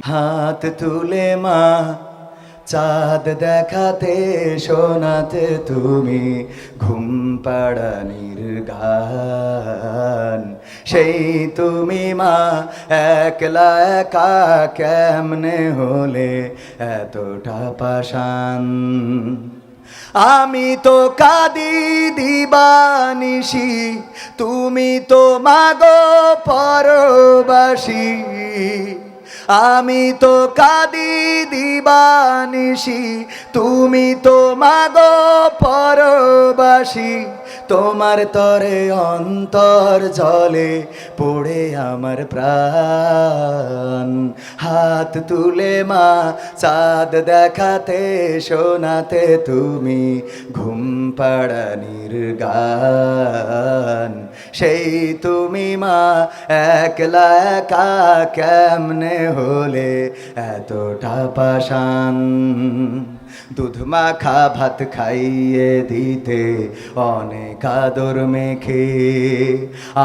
হাত তুলে মা চাঁদ দেখাতে শোনাতে তুমি ঘুম পাড়ানির গান। সেই তুমি মা একলা একা কেমনে হলে এতটা পাষাণ। আমি তো কাঁদি দিবানিশি, তুমি তো মাগো পরবাসী। আমি তো কাঁদি দিবানিশি, তুমি তো মাগো পরবাসী। তোমার তরে অন্তর জলে পড়ে আমার প্রাণ। হাত তুলে মা চাঁদ দেখাতে শোনাতে তুমি ঘুম পাড়ানির গান। সেই তুমি মা একলা একা কেমনে হলে এতটা পাষাণ। দুধ মাখা ভাত খাইয়ে দিতে অনেক আদর মেখে,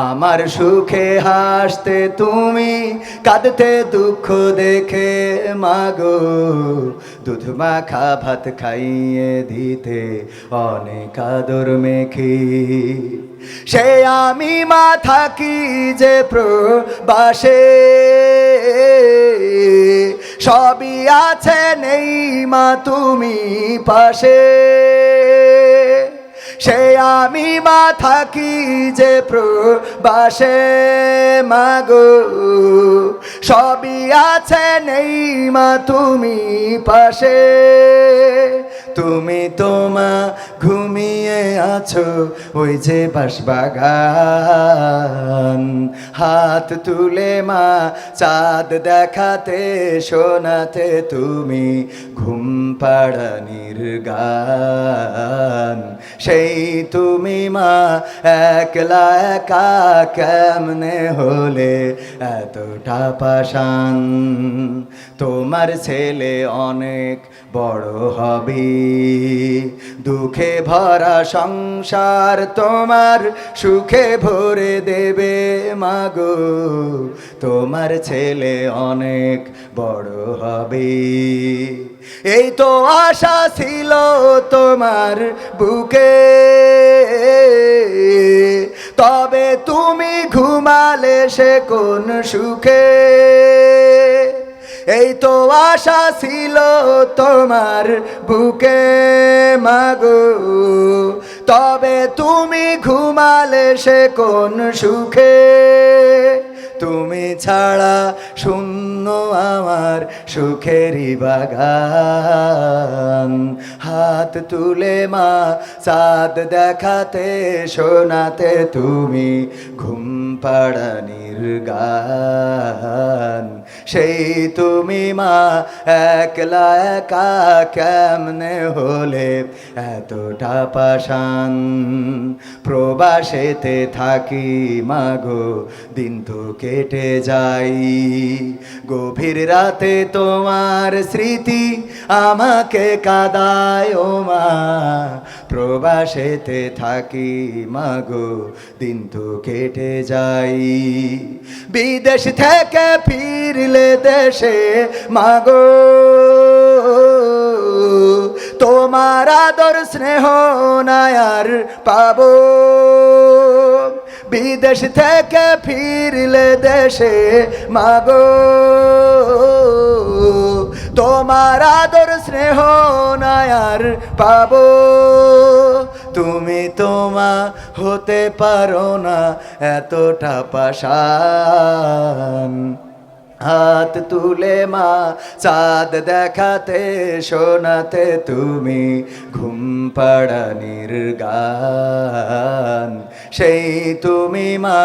আমার সুখে হাসতে তুমি কাঁদতে দুঃখ দেখে মাগো। দুধ মাখা ভাত খাইয়ে দিতে অনেক আদর মেখে, সে আমি মা থাকি যে প্রবাসে। সবই আছে নেই মা তুমি পাশে, সে আমি মা থাকি যে প্রবাসে মাগো। সবই আছে নেই মা তুমি পাশে। তুমি তো মা ঘুমিয়ে আছো ওই যে বাঁশবাগান। হাত তুলে মা চাঁদ দেখাতে শোনাতে তুমি ঘুম পাড়ানির গান। সেই তুমি মা একলা একা কেমনে হলে এতটা পাষাণ। তোমার ছেলে অনেক বড় হবে, দুঃখে ভরা সংসার তোমার সুখে ভরে দেবে মাগো। তোমার ছেলে অনেক বড় হবে, এই তো আশা ছিল তোমার বুকে। তবে তুমি ঘুমালে সে কোন সুখে, এই তো আশা ছিল তোমার বুকে মাগো। তবে তুমি ঘুমালে সে কোন সুখে, তুমি ছাড়া শূন্য আমার সুখেরই বাগান। হাত তুলে মা চাঁদ দেখাতে শোনাতে তুমি ঘুম পাড়ানির গান। সেই তুমি মা একলা একা কেমনে হলে এতটা পাষাণ। প্রবাসেতে থাকি মাগো দিন তো কেটে যাই, গভীর রাতে তোমার স্মৃতি আমাকে কাঁদায় ও মা। প্রবাসেতে থাকি মাগো দিন তো কেটে যাই, বিদেশ থেকে ফিরলে দেশে মাগো। তোমার আদর স্নেহ নায়ার পাবো, বিদেশ থেকে ফিরলে দেশে মাগো। তোমার আদর স্নেহ নায়ার পাবো, তুমি তোমা হতে পারো না এতটা পাষাণ। হাত তুলে মা চাঁদ দেখাতে শোনাতে তুমি ঘুম পাড়ানির গান। সেই তুমি মা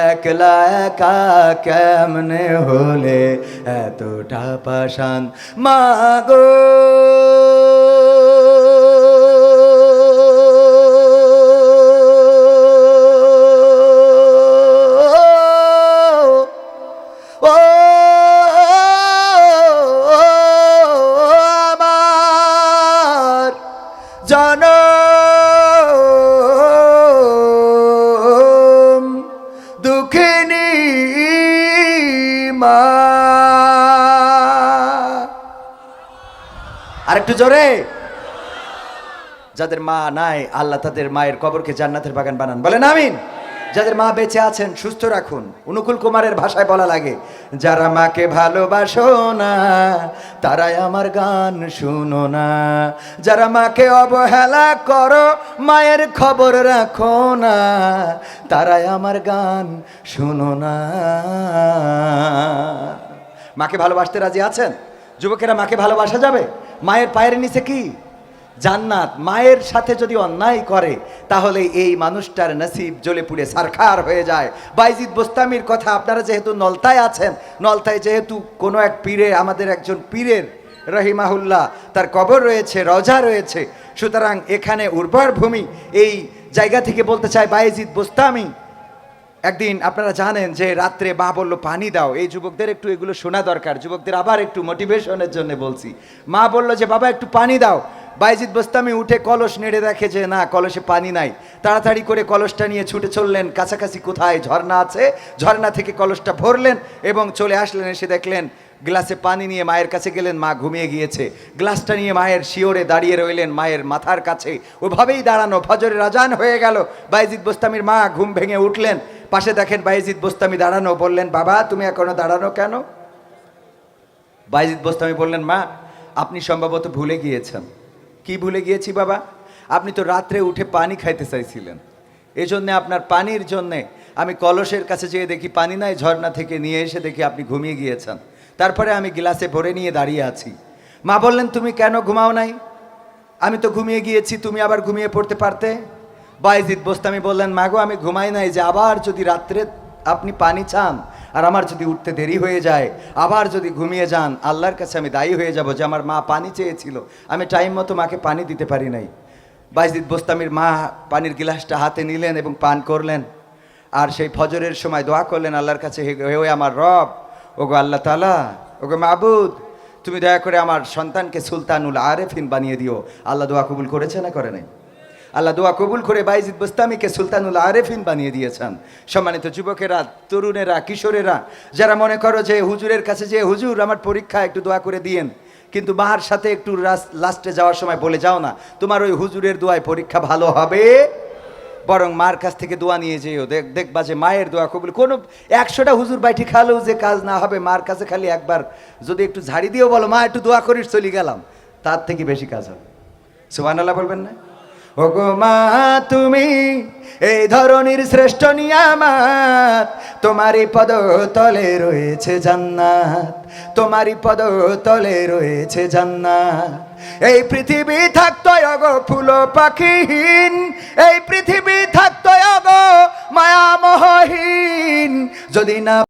একলা একা কেমনে হলে এতটা পাষাণ মাগো। জনম দুঃখিনী মা। আর একটু জোরে। যাদের মা নাই আল্লাহ তাদের মায়ের কবরকে জান্নাতের বাগান বানান, বলেন আমিন। যাদের মা বেঁচে আছেন সুস্থ রাখুন। অনুকূল কুমারের ভাষায় বলা লাগে, যারা মাকে ভালোবাসো না তারাই আমার গান শুনো না, যারা মাকে অবহেলা করো মায়ের খবর রাখো না, তারাই আমার গান শুনো না। মাকে ভালোবাসতে রাজি আছেন? যুবকেরা, মাকে ভালোবাসা যাবে? মায়ের পায়ের নিচে কি জান্নাত। মায়ের সাথে যদি অন্যায় করে তাহলে এই মানুষটার নসিব জ্বলে পুড়ে সারখার হয়ে যায়। বাইজিদ বোস্তামির কথা, আপনারা যেহেতু নলতায় আছেন, নলতায় যেহেতু কোনো এক পীরে, আমাদের একজন পীরের রহিমাহুল্লাহ তার কবর রয়েছে, রওজা রয়েছে, সুতরাং এখানে উর্বর ভূমি। এই জায়গা থেকে বলতে চাই, বাইজিদ বোস্তামি একদিন, আপনারা জানেন যে রাত্রে মা বলল পানি দাও। এই যুবকদের একটু এগুলো শোনা দরকার, যুবকদের আবার একটু মোটিভেশনের জন্য বলছি। মা বলল যে বাবা একটু পানি দাও। বাইজিদ বোস্তামি উঠে কলস নেড়ে দেখে যে না, কলসে পানি নাই। তাড়াতাড়ি করে কলসটা নিয়ে ছুটে চললেন কাছাকাছি কোথায় ঝর্ণা আছে, ঝর্ণা থেকে কলসটা ভরলেন এবং চলে আসলেন। এসে দেখলেন গ্লাসে পানি নিয়ে মায়ের কাছে গেলেন, মা ঘুমিয়ে গিয়েছে। গ্লাসটা নিয়ে মায়ের শিওরে দাঁড়িয়ে রইলেন, মায়ের মাথার কাছে ওভাবেই দাঁড়ানো। ফজরের আজান হয়ে গেল, বাইজিদ বোস্তামির মা ঘুম ভেঙে উঠলেন, পাশে দেখেন বাইজিদ বোস্তামি দাঁড়ানো। বললেন, বাবা তুমি এখনো দাঁড়ানো কেন? বাইজিদ বোস্তামি বললেন, মা আপনি সম্ভবত ভুলে গিয়েছেন। কি ভুলে গিয়েছি বাবা? আপনি তো রাত্রে উঠে পানি খাইতে চাইছিলেন, এজন্যে আপনার পানির জন্যে আমি কলসের কাছে যেয়ে দেখি পানি নাই, ঝর্ণা থেকে নিয়ে এসে দেখি আপনি ঘুমিয়ে গিয়েছেন। তারপরে আমি গ্লাসে ভরে নিয়ে দাঁড়িয়ে আছি। মা বললেন, তুমি কেন ঘুমাও নাই? আমি তো ঘুমিয়ে গিয়েছি, তুমি আবার ঘুমিয়ে পড়তে পারতে। বাইজিদ বোস্তামি বললেন, মাগো আমি ঘুমাই নাই, যে আবার যদি রাত্রে আপনি পানি চান আর আমার যদি উঠতে দেরি হয়ে যায়, আবার যদি ঘুমিয়ে যান, আল্লাহর কাছে আমি দায়ী হয়ে যাব যে আমার মা পানি চেয়েছিল, আমি টাইম মতো মাকে পানি দিতে পারি নাই। বাইজিদ বোস্তামির মা পানির গিলাসটা হাতে নিলেন এবং পান করলেন। আর সেই ফজরের সময় দোয়া করলেন আল্লাহর কাছে, হে আমার রব, ওগো আল্লাহ তাআলা, ওগো মাবুদ, তুমি দয়া করে আমার সন্তানকে সুলতানুল আরেফিন বানিয়ে দিও। আল্লাহ দোয়া কবুল করেছে না করে নাই? আল্লাহ দোয়া কবুল করে বাইজিদ বোস্তামিকে সুলতানুল আরেফিন বানিয়ে দিয়েছেন। সম্মানিত যুবকেরা, তরুণেরা, কিশোরেরা, যারা মনে করো যে হুজুরের কাছে যে হুজুর আমার পরীক্ষা একটু দোয়া করে দিয়েন, কিন্তু মার সাথে একটু লাস্টে যাওয়ার সময় বলে যাও না তোমার ওই হুজুরের দোয়ায় পরীক্ষা ভালো হবে, বরং মার কাছ থেকে দোয়া নিয়ে যেও। দেখবা যে মায়ের দোয়া কবুল। কোনো 100টা হুজুর বাইটি খালেও যে কাজ না হবে, মার কাছে খালি একবার যদি একটু ঝাড়ি দিয়েও বলো, মা একটু দোয়া করিস চলে গেলাম, তার থেকে বেশি কাজ হবে। সুবহানাল্লাহ বলবেন না? ওগো মা তুমি এই ধরনের শ্রেষ্ঠ নিয়ামত, তোমারই পদ তলে রয়েছে জান্নাত, তোমারই পদ তলে রয়েছে জান্নাত। এই পৃথিবী থাকতো অগো ফুল পাখিহীন, এই পৃথিবী থাকতো অগো মায়া মোহহীন, যদি না